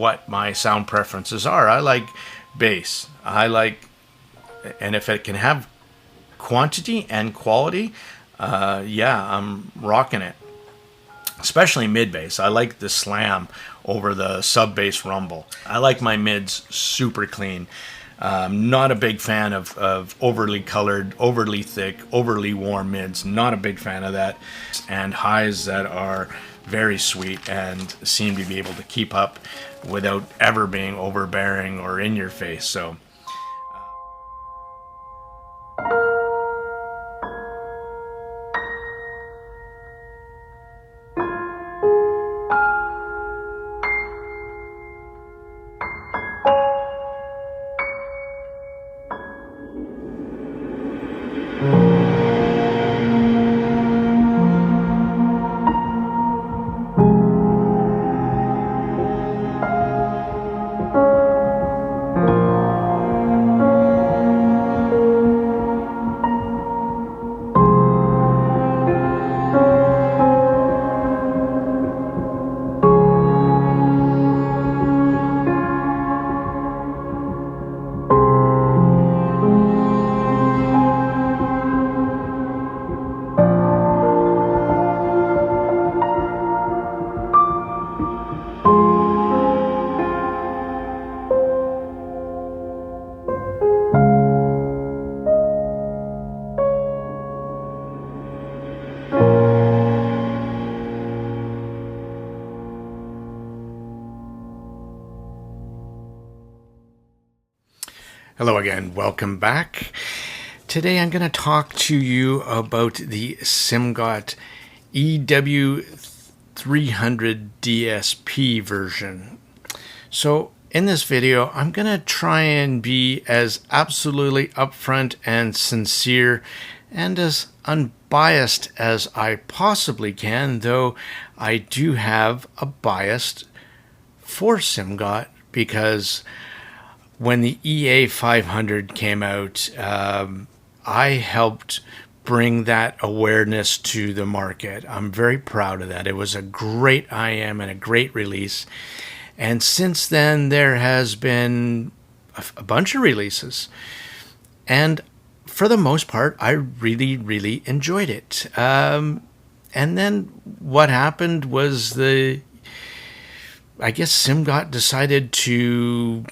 what my sound preferences are. I like bass. And if it can have quantity and quality, yeah, I'm rocking it. Especially mid bass. I like the slam over the sub bass rumble. I like my mids super clean. Not a big fan of overly colored, overly thick, overly warm mids. Not a big fan of that. And highs that are very sweet and seem to be able to keep up without ever being overbearing or in your face. So hello again, welcome back. Today I'm going to talk to you about the Simgot EW300DSP version. So in this video, I'm going to try and be as absolutely upfront and sincere and as unbiased as I possibly can, though I do have a bias for Simgot because when the EA500 came out, I helped bring that awareness to the market. I'm very proud of that. It was a great IM and a great release. And since then, there has been a bunch of releases. And for the most part, I really, really enjoyed it. And then what happened was I guess Simgot decided to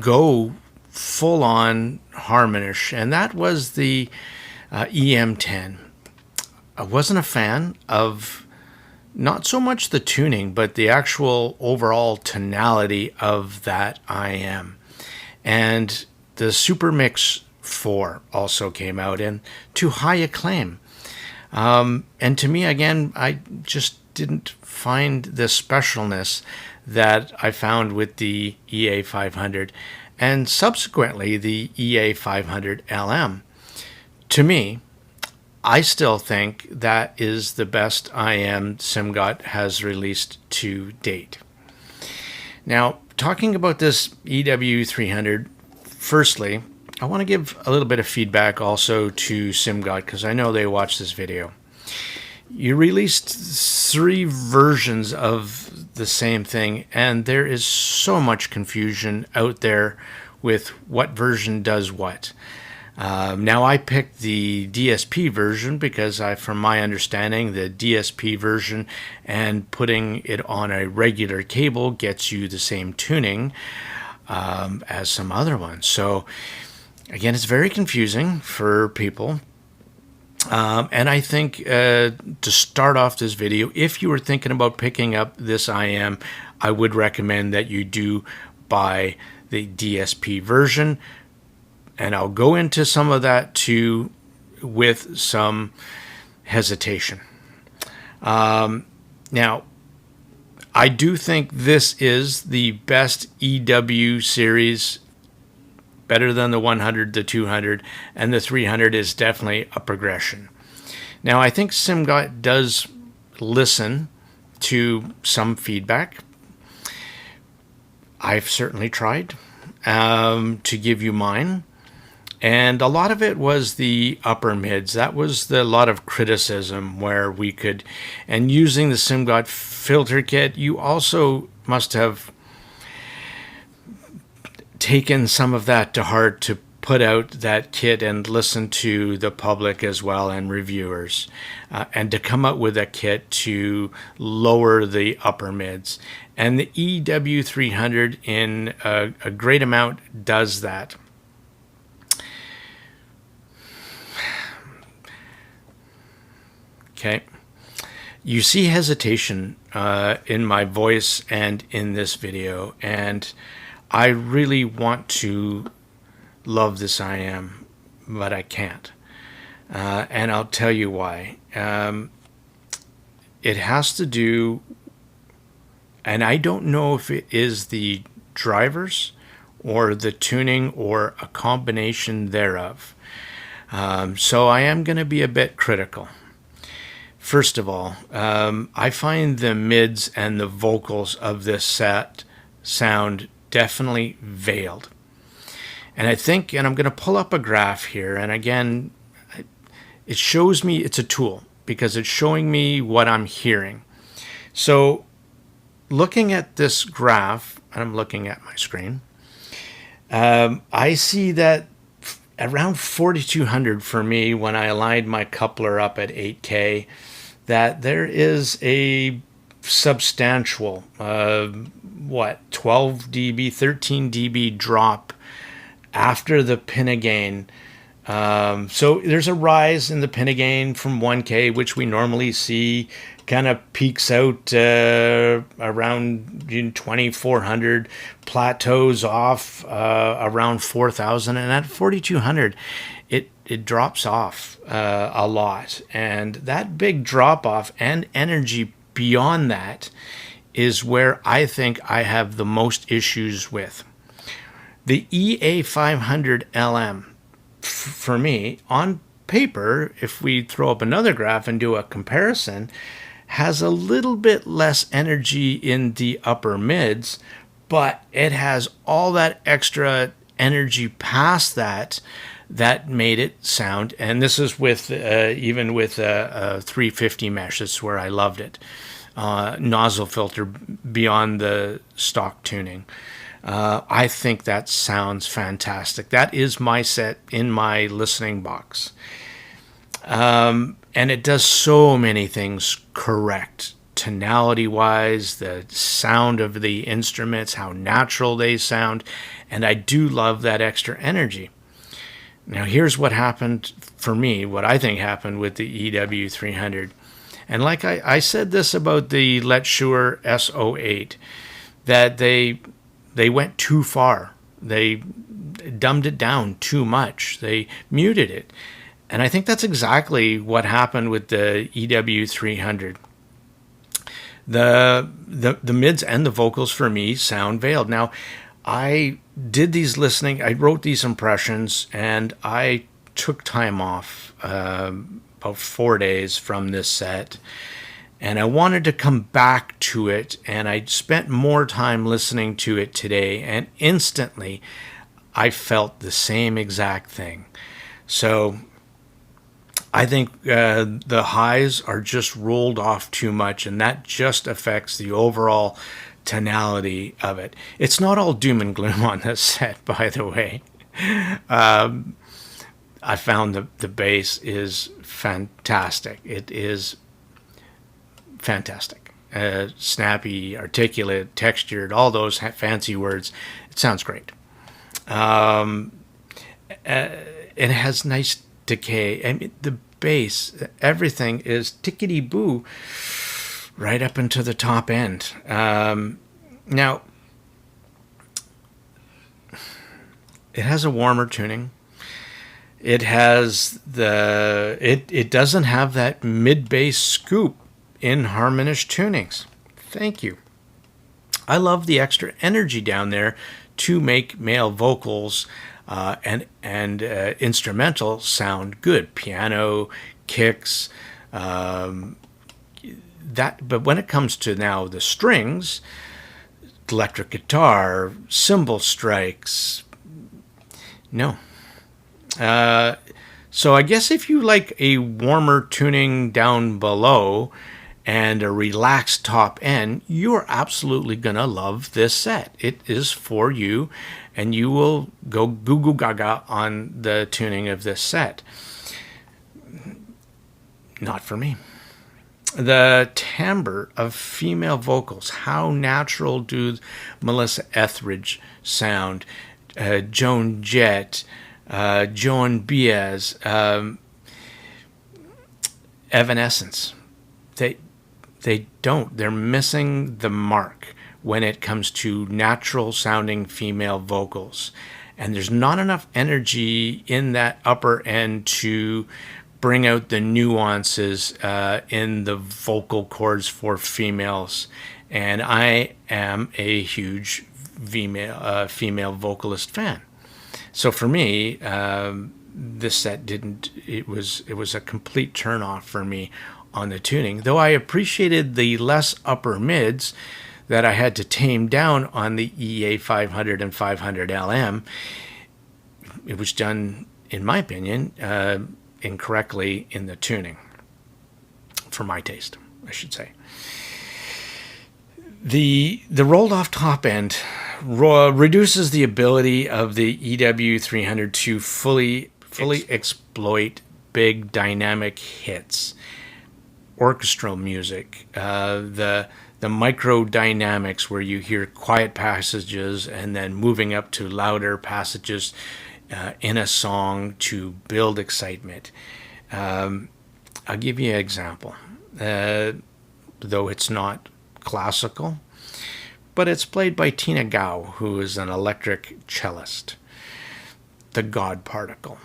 go full-on Harmonish, and that was the EM10. I wasn't a fan of not so much the tuning, but the actual overall tonality of that IM. And the Super Mix 4 also came out, and to high acclaim. And to me, again, I just didn't find the specialness that I found with the EA500 and subsequently the EA500 LM. To me, I still think that is the best IM Simgot has released to date. Now, talking about this EW300, firstly, I want to give a little bit of feedback also to Simgot because I know they watch this video. You released 3 versions of the same thing, and there is so much confusion out there with what version does what. Now, I picked the DSP version because from my understanding, the DSP version and putting it on a regular cable gets you the same tuning as some other ones. So, again, it's very confusing for people. And I think to start off this video, if you were thinking about picking up this IM, I would recommend that you do buy the DSP version. And I'll go into some of that too with some hesitation. Now, I do think this is the best EW series, better than the 100, the 200, and the 300 is definitely a progression. Now, I think Simgot does listen to some feedback. I've certainly tried to give you mine. And a lot of it was the upper mids. That was a lot of criticism where we could, and using the Simgot filter kit, you also must have taken some of that to heart to put out that kit and listen to the public as well and reviewers, and to come up with a kit to lower the upper mids. And the EW300 in a great amount does that. Okay. You see hesitation in my voice and in this video, and I really want to love this I am, but I can't. And I'll tell you why. It has to do, and I don't know if it is the drivers or the tuning or a combination thereof. So I am going to be a bit critical. First of all, I find the mids and the vocals of this set sound definitely veiled. And I think, and I'm going to pull up a graph here, and again, it shows me, it's a tool, because it's showing me what I'm hearing. So looking at this graph, and I'm looking at my screen, I see that around 4200 for me, when I aligned my coupler up at 8K, that there is a substantial, 12 dB, 13 dB drop after the pinna gain. So there's a rise in the pinna gain from 1K, which we normally see kind of peaks out around 2400, plateaus off around 4000, and at 4200 it drops off a lot. And that big drop off and energy beyond that is where I think I have the most issues with. The EA500LM, for me, on paper, if we throw up another graph and do a comparison, has a little bit less energy in the upper mids, but it has all that extra energy past that made it sound. And this is with even with a 350 mesh. That's where I loved it. Nozzle filter beyond the stock tuning. I think that sounds fantastic. That is my set in my listening box. And it does so many things correct. Tonality-wise, the sound of the instruments, how natural they sound. And I do love that extra energy. Now, here's what happened for me, what I think happened with the EW300. And like I said this about the Let's Shure SO8, that they went too far. They dumbed it down too much. They muted it. And I think that's exactly what happened with the EW300. The mids and the vocals for me sound veiled. Now, I did these listening, I wrote these impressions, and I took time off, about 4 days from this set. And I wanted to come back to it, and I spent more time listening to it today, and instantly I felt the same exact thing. So I think the highs are just rolled off too much, and that just affects the overall tonality of it. It's not all doom and gloom on this set, by the way. I found the bass is fantastic. It is fantastic. Snappy, articulate, textured, all those fancy words. It sounds great. It has nice decay. I mean, the bass, everything is tickety-boo right up into the top end. Now, it has a warmer tuning. It has it doesn't have that mid-bass scoop in Harmonish tunings. Thank you. I love the extra energy down there to make male vocals and instrumental sound good. Piano, kicks, but when it comes to now the strings, electric guitar, cymbal strikes, no. So I guess if you like a warmer tuning down below and a relaxed top end, you're absolutely going to love this set. It is for you, and you will go goo goo gaga on the tuning of this set. Not for me. The timbre of female vocals. How natural do Melissa Etheridge sound? Joan Jett, Joan Baez, Evanescence. They don't. They're missing the mark when it comes to natural sounding female vocals. And there's not enough energy in that upper end to bring out the nuances in the vocal cords for females. And I am a huge female vocalist fan. So for me, this set didn't, it was a complete turnoff for me on the tuning, though I appreciated the less upper mids that I had to tame down on the EA500 and 500 LM. It was done, in my opinion, incorrectly in the tuning, for my taste, I should say. The rolled off top end reduces the ability of the EW300 to fully exploit big dynamic hits, orchestral music, the micro dynamics where you hear quiet passages and then moving up to louder passages in a song to build excitement. I'll give you an example, though it's not classical, but it's played by Tina Gao, who is an electric cellist. The God Particle.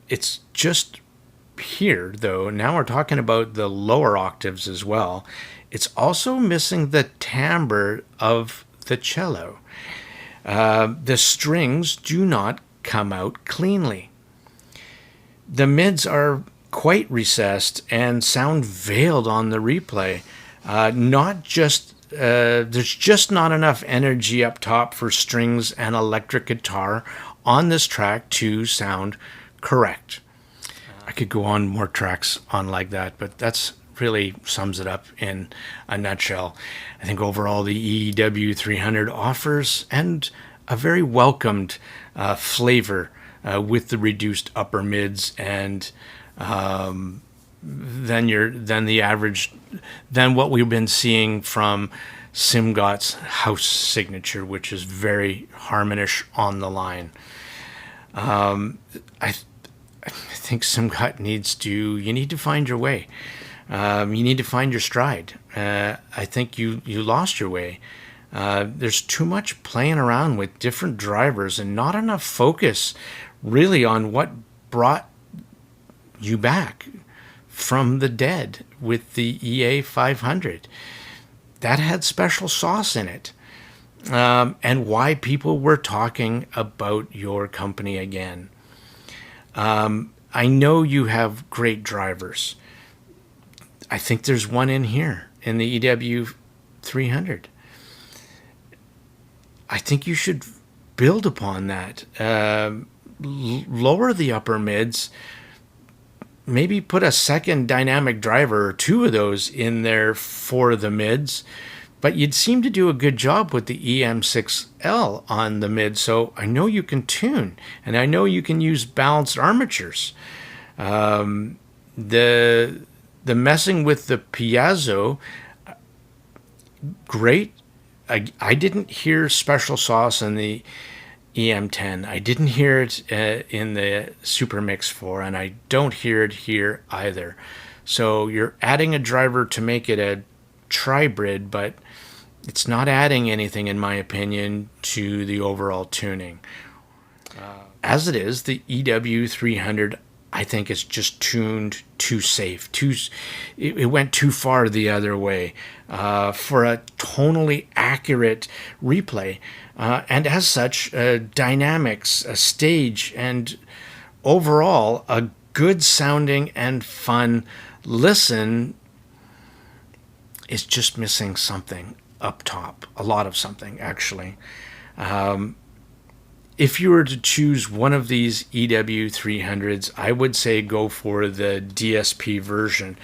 It's just here, though, now we're talking about the lower octaves as well. It's also missing the timbre of the cello. The strings do not come out cleanly. The mids are quite recessed and sound veiled on the replay. There's just not enough energy up top for strings and electric guitar on this track to sound correct. I could go on more tracks on like that, but that's really sums it up in a nutshell. I think overall the EW300 offers and a very welcomed flavor with the reduced upper mids and than what we've been seeing from Simgot's house signature, which is very harmonish on the line. I think Simgot you need to find your way. You need to find your stride. I think you lost your way. There's too much playing around with different drivers and not enough focus really on what brought you back from the dead with the EA500. That had special sauce in it. And why people were talking about your company again. I know you have great drivers. I think there's one in here in the EW300. I think you should build upon that. Lower the upper mids. Maybe put a second dynamic driver or two of those in there for the mids. But you'd seem to do a good job with the EM6L on the mid, so I know you can tune, and I know you can use balanced armatures. The messing with the piezo, great. I didn't hear special sauce in the EM10. I didn't hear it in the Super Mix 4, and I don't hear it here either. So you're adding a driver to make it a tribrid, but it's not adding anything, in my opinion, to the overall tuning. As it is, the EW300, I think, is just tuned too safe. It went too far the other way for a tonally accurate replay. And as such, dynamics, a stage, and overall, a good sounding and fun listen is just missing something up top, a lot of something, actually. If you were to choose one of these EW300s, I would say go for the DSP version.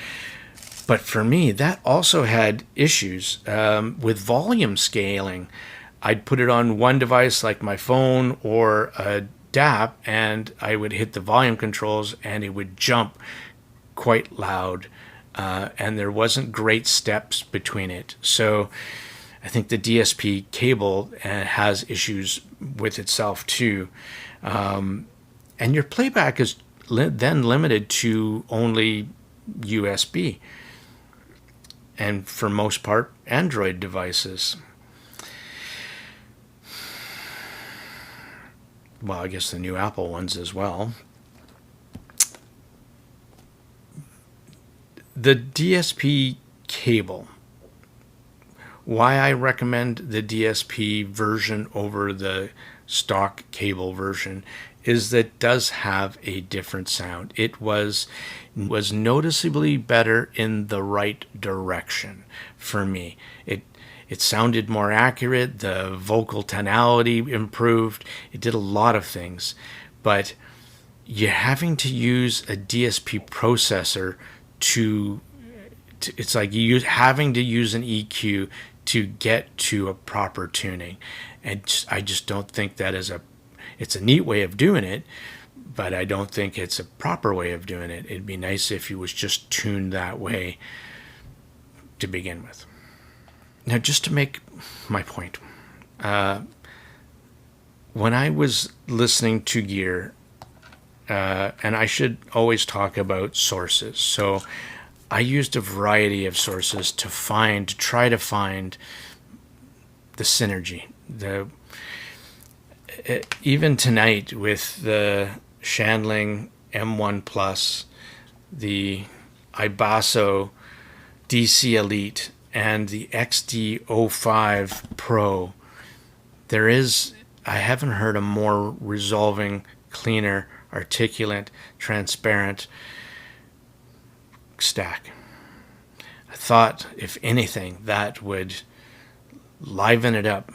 But for me, that also had issues with volume scaling. I'd put it on one device like my phone or a DAP, and I would hit the volume controls and it would jump quite loud, and there wasn't great steps between it. So I think the DSP cable has issues with itself too. And your playback is then limited to only USB, and for most part, Android devices. Well, I guess the new Apple ones as well. The DSP cable, why I recommend the DSP version over the stock cable version is that it does have a different sound. It was noticeably better in the right direction for me. It sounded more accurate, the vocal tonality improved, it did a lot of things. But you're having to use a DSP processor to it's like you having to use an EQ to get to a proper tuning. And I just don't think that it's a neat way of doing it, but I don't think it's a proper way of doing it. It'd be nice if it was just tuned that way to begin with. Now, just to make my point, when I was listening to gear, and I should always talk about sources. So I used a variety of sources to try to find the synergy. Even tonight with the Shandling M1 Plus, the Ibasso DC Elite, and the XD05 Pro, I haven't heard a more resolving, cleaner, articulate, transparent stack. I thought, if anything, that would liven it up,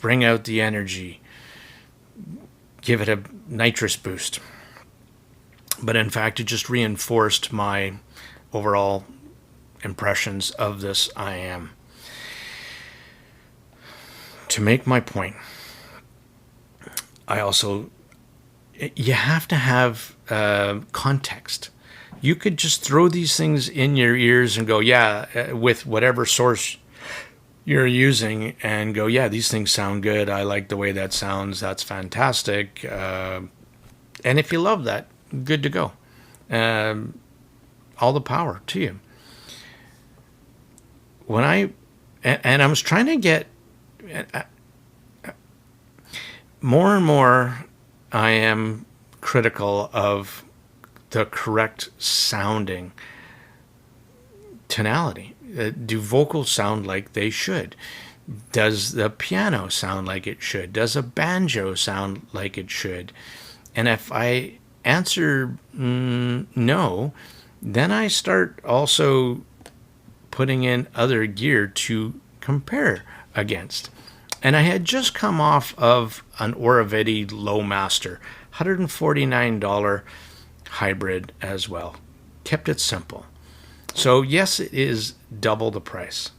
bring out the energy, give it a nitrous boost. But in fact, it just reinforced my overall impressions of this IM. To make my point, you have to have context. You could just throw these things in your ears and go, yeah, with whatever source you're using, and go, yeah, these things sound good. I like the way that sounds. That's fantastic. And if you love that, good to go. All the power to you. I was trying to get more and more, I am critical of the correct sounding tonality. Do vocals sound like they should? Does the piano sound like it should? Does a banjo sound like it should? And if I answer no, then I start also putting in other gear to compare against. And I had just come off of an ORIVETI LOWMASTER, $149 hybrid as well. Kept it simple. So yes, it is double the price,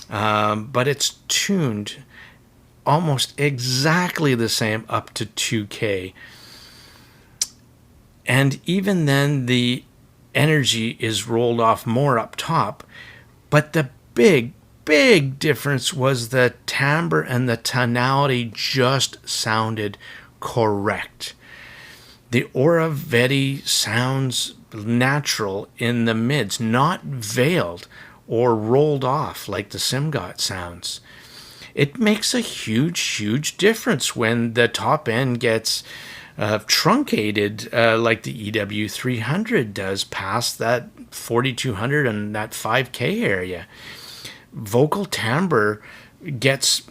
but it's tuned almost exactly the same up to 2K. And even then, the energy is rolled off more up top, but the big difference was the timbre and the tonality just sounded correct. The ORIVETI sounds natural in the mids, not veiled or rolled off like the Simgot sounds. It makes a huge difference when the top end gets truncated like the EW300 does past that 4200 and that 5K area. Vocal timbre gets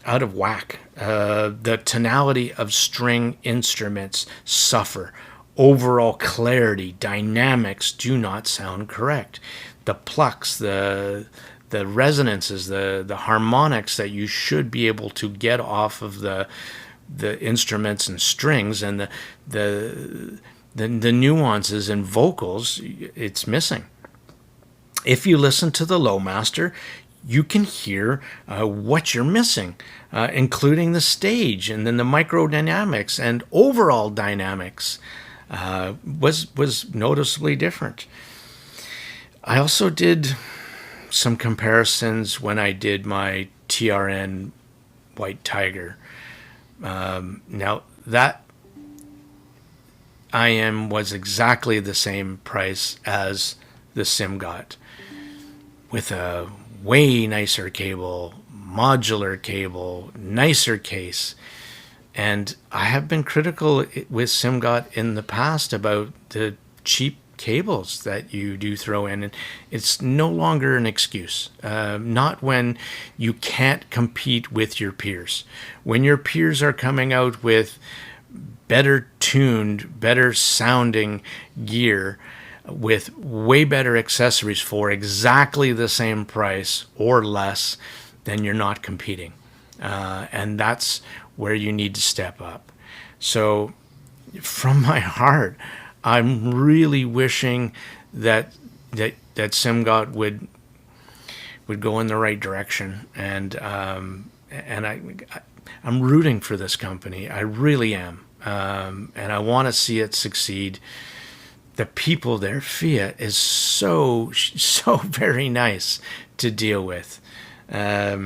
out of whack. The tonality of string instruments suffer. Overall clarity, dynamics do not sound correct. The plucks, the resonances, the harmonics that you should be able to get off of the instruments and strings, and the nuances in vocals, it's missing. if you listen to the LOWMASTER, you can hear what you're missing, including the stage and then the microdynamics and overall dynamics was noticeably different. I also did some comparisons when I did my TRN White Tiger. Now that IM was exactly the same price as the Simgot, with a way nicer cable, modular cable, nicer case. And I have been critical with Simgot in the past about the cheap cables that you do throw in, and it's no longer an excuse. Not when you can't compete with your peers. When your peers are coming out with better tuned, better sounding gear with way better accessories for exactly the same price or less, then you're not competing. And that's where you need to step up. So from my heart, I'm really wishing that Simgot would go in the right direction, and I'm rooting for this company. I really am, and I want to see it succeed. The people there, Fiat, is so very nice to deal with. Let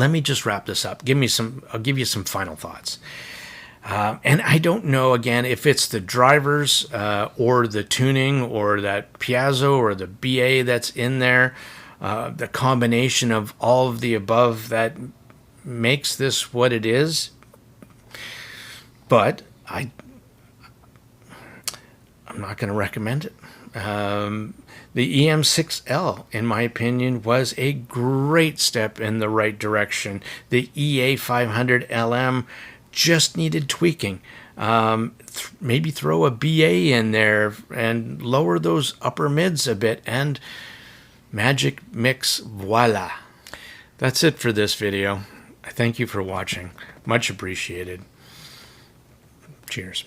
me just wrap this up. I'll give you some final thoughts. And I don't know, again, if it's the drivers or the tuning or that piezo or the BA that's in there, the combination of all of the above that makes this what it is. But I'm not going to recommend it. The EM6L, in my opinion, was a great step in the right direction. The EA500LM just needed tweaking. Maybe throw a BA in there and lower those upper mids a bit, and magic mix, voila. That's it for this video. I thank you for watching. Much appreciated. Cheers.